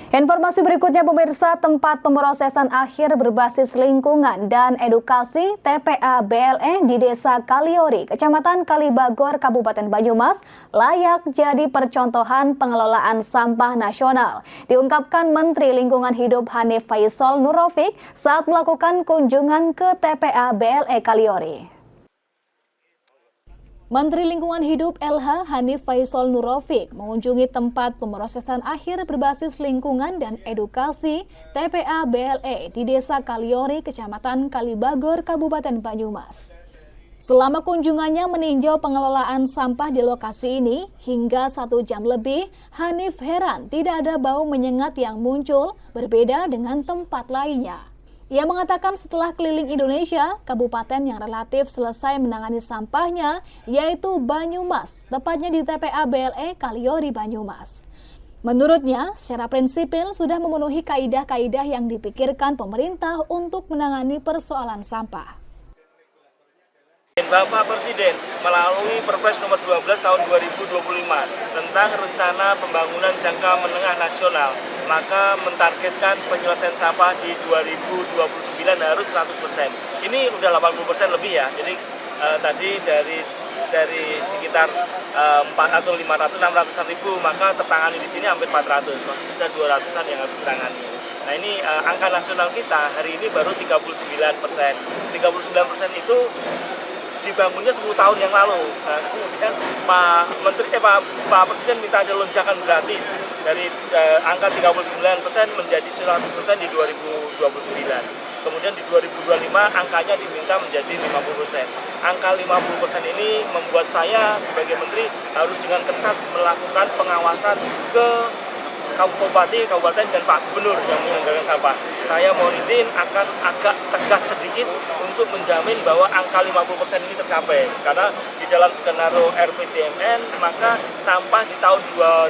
Informasi berikutnya pemirsa, tempat pemrosesan akhir berbasis lingkungan dan edukasi TPA BLE di Desa Kaliori, Kecamatan Kalibagor, Kabupaten Banyumas layak jadi percontohan pengelolaan sampah nasional, diungkapkan Menteri Lingkungan Hidup Hanif Faisal Nurrofik saat melakukan kunjungan ke TPA BLE Kaliori. Menteri Lingkungan Hidup LH Hanif Faisal Nurrofik mengunjungi tempat pemrosesan akhir berbasis lingkungan dan edukasi TPA BLE di Desa Kaliori, Kecamatan Kalibagor, Kabupaten Banyumas. Selama kunjungannya meninjau pengelolaan sampah di lokasi ini hingga 1 jam lebih, Hanif heran tidak ada bau menyengat yang muncul berbeda dengan tempat lainnya. Ia mengatakan setelah keliling Indonesia, kabupaten yang relatif selesai menangani sampahnya yaitu Banyumas, tepatnya di TPA BLE Kaliori Banyumas. Menurutnya, secara prinsipil sudah memenuhi kaidah-kaidah yang dipikirkan pemerintah untuk menangani persoalan sampah. Bapak Presiden melalui Perpres nomor 12 tahun 2025 tentang rencana pembangunan jangka menengah nasional, maka mentargetkan penyelesaian sampah di 2029 harus 100%. Ini udah 80% lebih ya. Jadi tadi dari sekitar 4 atau 600-an ribu, maka tertangani di sini hampir 400, masih sisa 200-an yang harus ditangani. Nah ini angka nasional kita hari ini baru 39%. 39% itu dibangunnya 10 tahun yang lalu. Nah, kemudian Pak Presiden minta ada lonjakan gratis dari angka 39% menjadi 100% di 2029. Kemudian di 2025 angkanya diminta menjadi 50%. Angka 50% ini membuat saya sebagai menteri harus dengan ketat melakukan pengawasan ke kabupaten dan Pak Gubernur yang menyelenggarakan sampah. Saya mohon izin akan agak tegas sedikit untuk menjamin bahwa angka 50% ini tercapai. Karena di dalam skenario RPJMN maka sampah di tahun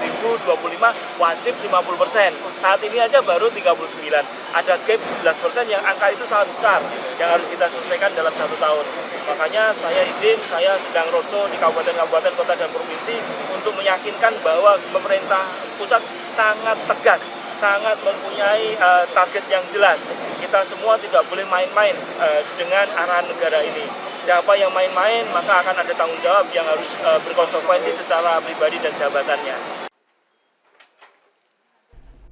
2025 wajib 50%. Saat ini aja baru 39. Ada gap 11% yang angka itu sangat besar yang harus kita selesaikan dalam 1 tahun. Makanya saya sedang roadshow di kabupaten-kabupaten, kota dan provinsi untuk meyakinkan bahwa pemerintah pusat sangat tegas, sangat mempunyai target yang jelas. Kita semua tidak boleh main-main dengan arahan negara ini. Siapa yang main-main maka akan ada tanggung jawab yang harus berkonsekuensi secara pribadi dan jabatannya.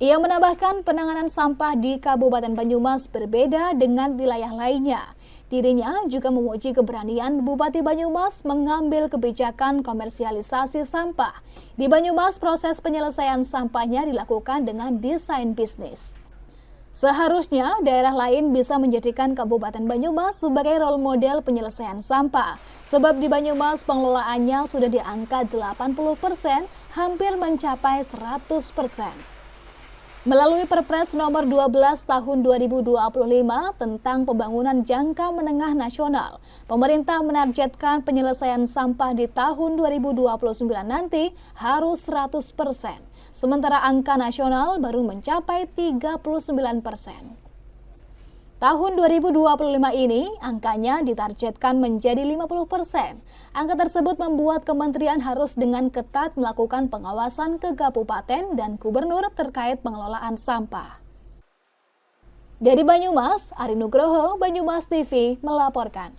Ia menambahkan penanganan sampah di Kabupaten Banyumas berbeda dengan wilayah lainnya. Dirinya juga memuji keberanian Bupati Banyumas mengambil kebijakan komersialisasi sampah. Di Banyumas, proses penyelesaian sampahnya dilakukan dengan desain bisnis. Seharusnya daerah lain bisa menjadikan Kabupaten Banyumas sebagai role model penyelesaian sampah. Sebab di Banyumas pengelolaannya sudah di angka 80%, hampir mencapai 100%. Melalui Perpres nomor 12 tahun 2025 tentang pembangunan jangka menengah nasional, pemerintah menargetkan penyelesaian sampah di tahun 2029 nanti harus 100%, sementara angka nasional baru mencapai 39%. Tahun 2025 ini, angkanya ditargetkan menjadi 50%. Angka tersebut membuat kementerian harus dengan ketat melakukan pengawasan ke kabupaten dan gubernur terkait pengelolaan sampah. Dari Banyumas, Ari Nugroho, Banyumas TV melaporkan.